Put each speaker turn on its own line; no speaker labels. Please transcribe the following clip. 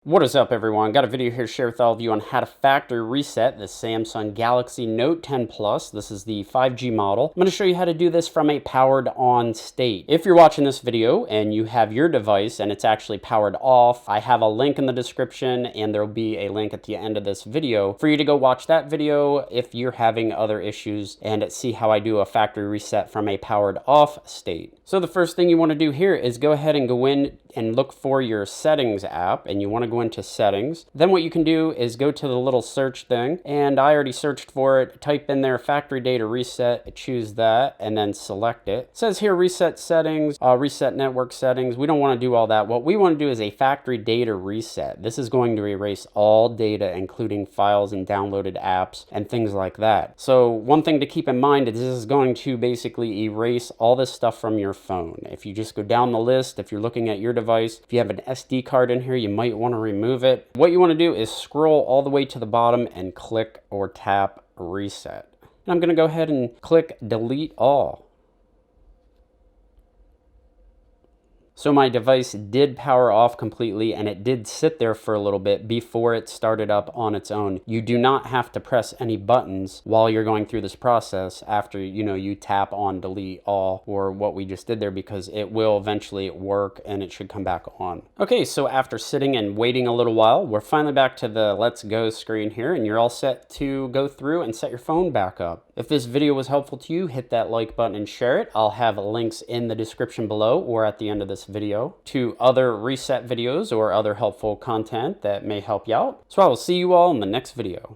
What is up, everyone? Got a video here to share with all of you on how to factory reset the Samsung Galaxy Note 10 Plus. This is the 5G model. I'm going to show you how to do this from a powered on state. If you're watching this video and you have your device and it's actually powered off, I have a link in the description and there'll be a link at the end of this video for you to go watch that video if you're having other issues and see how I do a factory reset from a powered off state. So the first thing you want to do here is go ahead and go in and look for your settings app, and you want to go into settings. Then what you can do is go to the little search thing, and I already searched for it. Type in there factory data reset, choose that, and then select it. It says here reset settings, reset network settings. We don't want to do all that. What we want to do is a factory data reset. This is going to erase all data, including files and downloaded apps and things like that. So one thing to keep in mind is this is going to basically erase all this stuff from your phone. If you just go down the list, if you're looking at your device, if you have an SD card in here, you might want to remove it. What you want to do is scroll all the way to the bottom and click or tap reset. And I'm going to go ahead and click delete all. So my device did power off completely, and it did sit there for a little bit before it started up on its own. You do not have to press any buttons while you're going through this process after you tap on delete all or what we just did there, because it will eventually work and it should come back on. Okay, so after sitting and waiting a little while, we're finally back to the let's go screen here, and you're all set to go through and set your phone back up. If this video was helpful to you, hit that like button and share it. I'll have links in the description below or at the end of this video to other reset videos or other helpful content that may help you out. So I will see you all in the next video.